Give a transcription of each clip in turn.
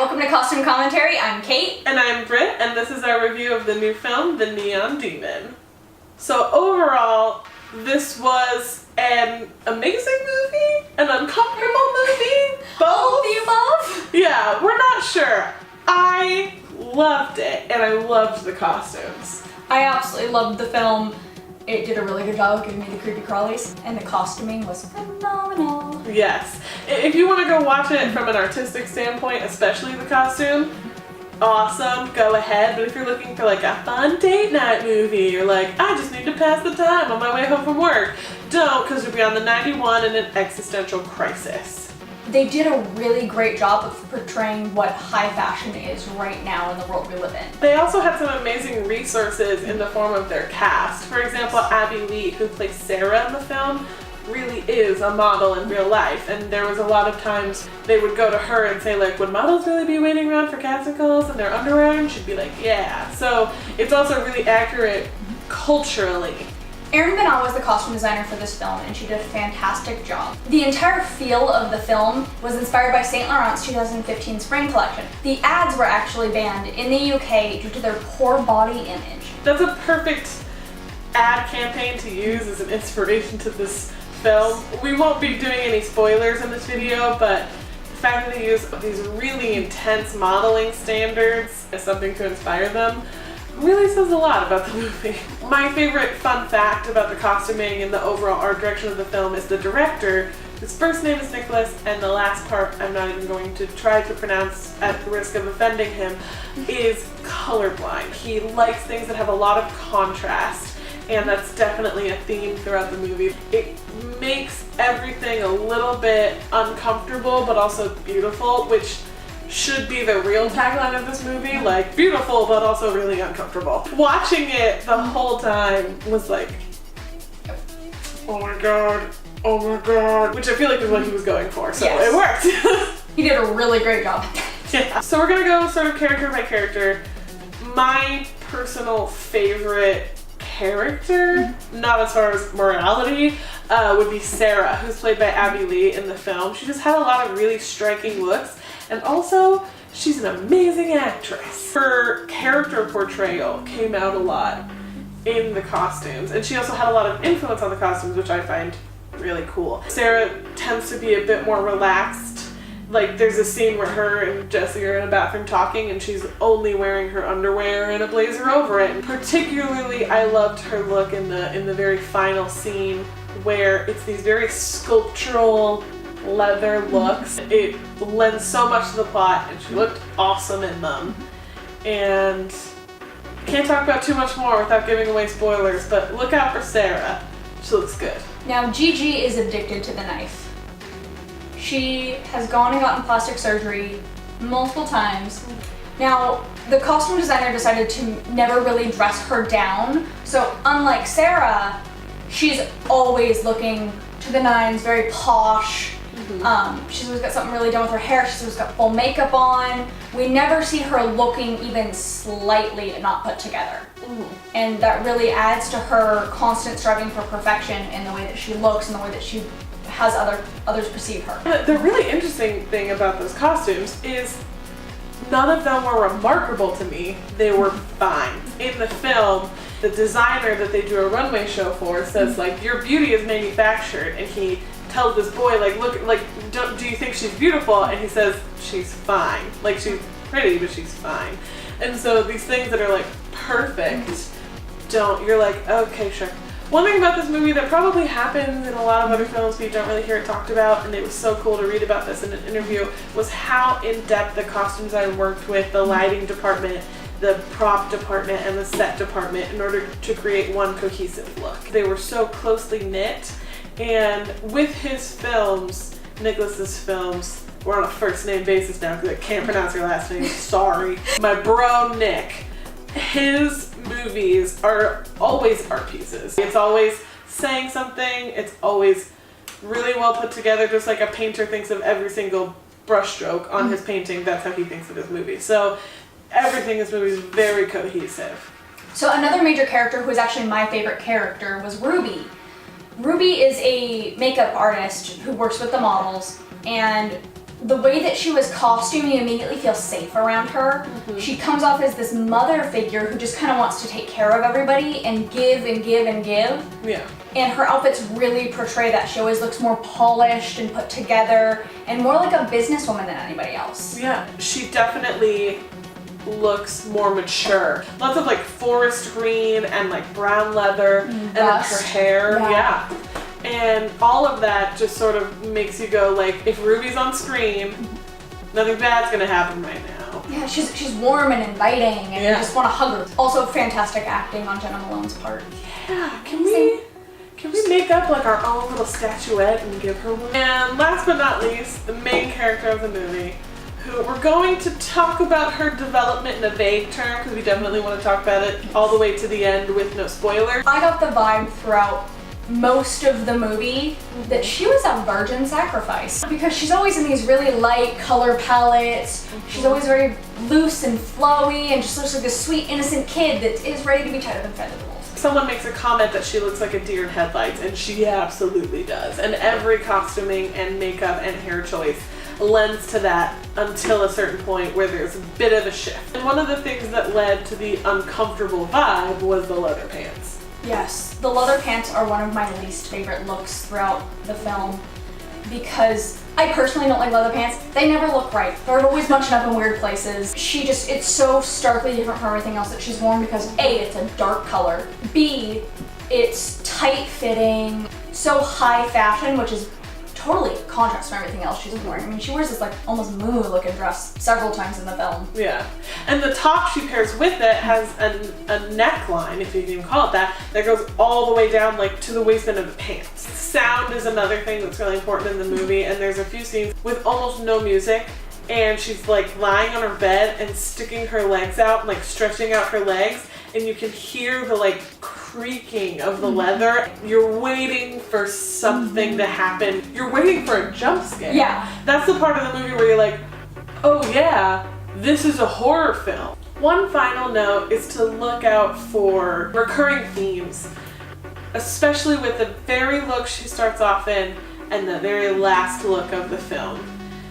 welcome to Costume Commentary. I'm Kate. And I'm Brit, and this is our review of the new film, The Neon Demon. So overall, this was an amazing movie, an uncomfortable movie, All of the above? Yeah, we're not sure. I loved it, and I loved the costumes. I absolutely loved the film. It did a really good job of giving me the creepy crawlies, and the costuming was phenomenal. Yes. If you want to go watch it from an artistic standpoint, especially the costume, awesome, go ahead. But if you're looking for like a fun date night movie, or like, I just need to pass the time on my way home from work, don't, because you'll be on the 91 in an existential crisis. They did a really great job of portraying what high fashion is right now in the world we live in. They also had some amazing resources in the form of their cast. For example, Abby Lee, who plays Sarah in the film, really is a model in real life, and there was a lot of times they would go to her and say like, would models really be waiting around for casting calls in their underwear? And she'd be like, yeah. So it's also really accurate culturally. Erin Benach was the costume designer for this film, and she did a fantastic job. The entire feel of the film was inspired by St. Laurent's 2015 spring collection. The ads were actually banned in the UK due to their poor body image. That's a perfect ad campaign to use as an inspiration to this film. We won't be doing any spoilers in this video, but the fact that they use these really intense modeling standards as something to inspire them really says a lot about the movie. My favorite fun fact about the costuming and the overall art direction of the film is the director, his first name is Niclas, and the last part I'm not even going to try to pronounce at the risk of offending him, is colorblind. He likes things that have a lot of contrast, and that's definitely a theme throughout the movie. It makes everything a little bit uncomfortable but also beautiful, which should be the real tagline of this movie, like beautiful but also really uncomfortable. Watching it the whole time was like, oh my god, which I feel like is what he was going for, so yes. It worked. He did a really great job. Yeah. So we're gonna go sort of character by character. My personal favorite character, not as far as morality, would be Sarah, who's played by Abby Lee in the film. She just had a lot of really striking looks. And also, she's an amazing actress. Her character portrayal came out a lot in the costumes, and she also had a lot of influence on the costumes, which I find really cool. Sarah tends to be a bit more relaxed. Like, there's a scene where her and Jesse are in a bathroom talking, and she's only wearing her underwear and a blazer over it. And particularly, I loved her look in the very final scene, where it's these very sculptural leather looks. It lends so much to the plot, and she looked awesome in them. And I can't talk about too much more without giving away spoilers, but look out for Sarah. She looks good. Now, Gigi is addicted to the knife. She has gone and gotten plastic surgery multiple times. Now, the costume designer decided to never really dress her down, so unlike Sarah, she's always looking to the nines, very posh. She's always got something really done with her hair. She's always got full makeup on. We never see her looking even slightly not put together. And that really adds to her constant striving for perfection in the way that she looks and the way that she has others perceive her. The really interesting thing about those costumes is none of them were remarkable to me. They were fine. In the film, the designer that they do a runway show for says like, your beauty is manufactured, and he tells this boy like, look, like, do you think she's beautiful? And he says, she's fine. Like, she's pretty, but she's fine. And so these things that are like perfect, you're like, okay, sure. One thing about this movie that probably happens in a lot of other films but you don't really hear it talked about, and it was so cool to read about this in an interview, was how in-depth the costume design worked with the lighting department, the prop department, and the set department in order to create one cohesive look. They were so closely knit. And with his films, Niclas's films, we're on a first name basis now because I can't pronounce your last name, sorry. My bro Nick, his movies are always art pieces. It's always saying something, it's always really well put together, just like a painter thinks of every single brushstroke on his painting, that's how he thinks of his movie. So everything in this movie is very cohesive. So another major character who was actually my favorite character was Ruby. Ruby is a makeup artist who works with the models, and the way that she was costumed, you immediately feel safe around her. She comes off as this mother figure who just kind of wants to take care of everybody and give and give and give. Yeah. And her outfits really portray that. She always looks more polished and put together and more like a businesswoman than anybody else. Yeah, she definitely looks more mature. Lots of like forest green and like brown leather and like her hair. Yeah. And all of that just sort of makes you go like, if Ruby's on screen, nothing bad's gonna happen right now. Yeah, she's warm and inviting and you just want to hug her. Also fantastic acting on Jenna Malone's part. Yeah, can we make up like our own little statuette and give her one? And last but not least, the main character of the movie, who we're going to talk about her development in a vague term because we definitely want to talk about it all the way to the end with no spoilers. I got the vibe throughout most of the movie that she was a virgin sacrifice because she's always in these really light color palettes. She's always very loose and flowy and just looks like this sweet innocent kid that is ready to be tied up and fed to the wolves. Someone makes a comment that she looks like a deer in headlights, and she absolutely does. And every costuming and makeup and hair choice lends to that until a certain point where there's a bit of a shift. And one of the things that led to the uncomfortable vibe was the leather pants. Yes, the leather pants are one of my least favorite looks throughout the film because I personally don't like leather pants. They never look right. They're always bunching up in weird places. It's so starkly different from everything else that she's worn because A, it's a dark color, B, it's tight fitting, so high fashion, which is totally contrast from everything else she's wearing. I mean, she wears this like almost moo looking dress several times in the film. Yeah, and the top she pairs with it has a neckline, if you can even call it that goes all the way down like to the waistband of the pants. Sound is another thing that's really important in the movie, and there's a few scenes with almost no music, and she's like lying on her bed and sticking her legs out, like stretching out her legs, and you can hear the like creaking of the leather. You're waiting for something to happen. You're waiting for a jump scare. Yeah. That's the part of the movie where you're like, oh yeah, this is a horror film. One final note is to look out for recurring themes, especially with the very look she starts off in and the very last look of the film.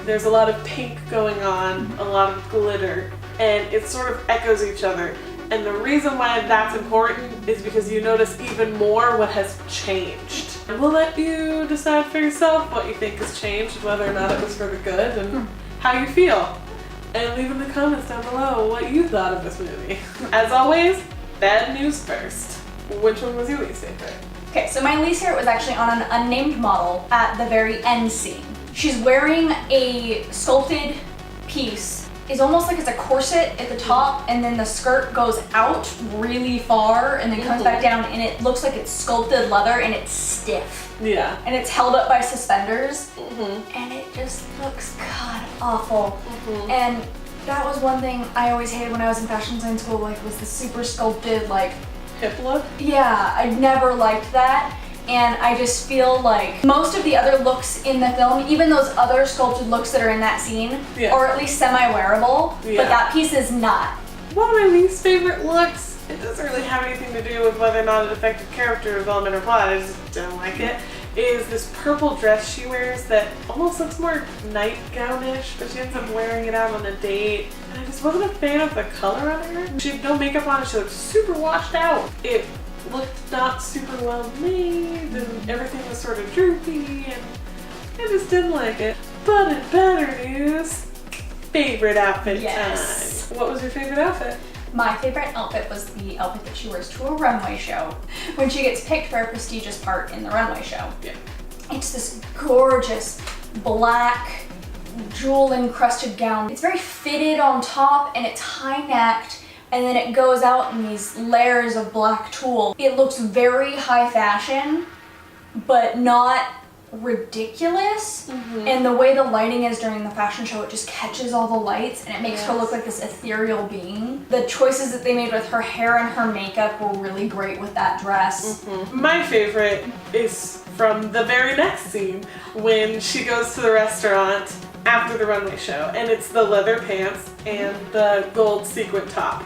There's a lot of pink going on, a lot of glitter, and it sort of echoes each other. And the reason why that's important is because you notice even more what has changed. And we'll let you decide for yourself what you think has changed, whether or not it was for the good, and how you feel. And leave in the comments down below what you thought of this movie. As always, bad news first. Which one was your least favorite? Okay, so my least favorite was actually on an unnamed model at the very end scene. She's wearing a sculpted piece. It's almost like it's a corset at the top, and then the skirt goes out really far and then comes back down, and it looks like it's sculpted leather and it's stiff. Yeah. And it's held up by suspenders, and it just looks god awful. And that was one thing I always hated when I was in fashion design school, like was the super sculpted, like hip look? Yeah, I never liked that. And I just feel like most of the other looks in the film, even those other sculpted looks that are in that scene, are at least semi-wearable, but that piece is not. One of my least favorite looks, it doesn't really have anything to do with whether or not it affected character development or plot, I just don't like it, is this purple dress she wears that almost looks more nightgown-ish, but she ends up wearing it out on a date. And I just wasn't a fan of the color on her. She had no makeup on and she looked super washed out. It looked not super well made and everything was sort of droopy and I just didn't like it. But in better news, favorite outfit time. What was your favorite outfit? My favorite outfit was the outfit that she wears to a runway show when she gets picked for a prestigious part in the runway show. Yeah. It's this gorgeous black jewel encrusted gown. It's very fitted on top and it's high necked, and then it goes out in these layers of black tulle. It looks very high fashion, but not ridiculous. And the way the lighting is during the fashion show, it just catches all the lights and it makes her look like this ethereal being. The choices that they made with her hair and her makeup were really great with that dress. My favorite is from the very next scene when she goes to the restaurant after the runway show, and it's the leather pants and the gold sequin top.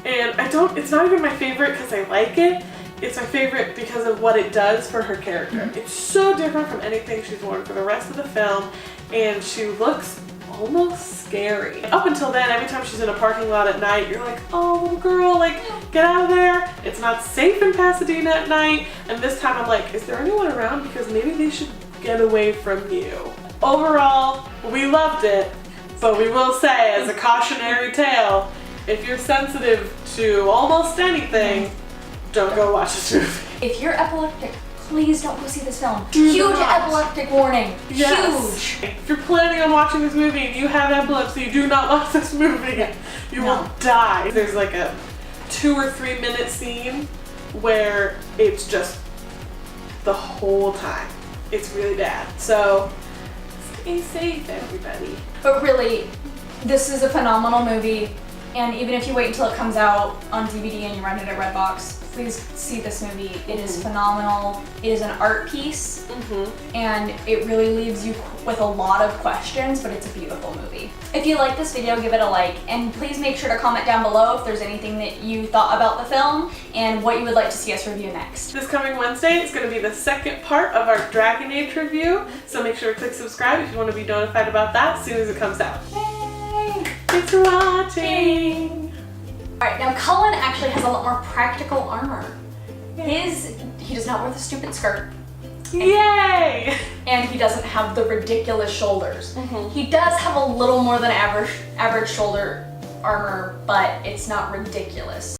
And it's not even my favorite because I like it. It's my favorite because of what it does for her character. It's so different from anything she's worn for the rest of the film, and she looks almost scary. Up until then, every time she's in a parking lot at night, you're like, oh, little girl, like, get out of there. It's not safe in Pasadena at night. And this time I'm like, is there anyone around? Because maybe they should get away from you. Overall, we loved it, but we will say, as a cautionary tale, if you're sensitive to almost anything, don't go watch this movie. If you're epileptic, please don't go see this film. Do Huge not. epileptic warning. Yes. Huge. If you're planning on watching this movie and you have epilepsy, do not watch this movie. You will die. There's like a 2 or 3 minute scene where it's just the whole time. It's really bad. So stay safe, everybody. But really, this is a phenomenal movie. And even if you wait until it comes out on DVD and you rent it at Redbox, please see this movie. It is phenomenal. It is an art piece, and it really leaves you with a lot of questions, but it's a beautiful movie. If you like this video, give it a like, and please make sure to comment down below if there's anything that you thought about the film and what you would like to see us review next. This coming Wednesday is going to be the second part of our Dragon Age review, so make sure to click subscribe if you want to be notified about that as soon as it comes out. Yay! Thanks for watching! Alright, now Cullen actually has a lot more practical armor. He does not wear the stupid skirt. Yay! And he doesn't have the ridiculous shoulders. He does have a little more than average shoulder armor, but it's not ridiculous.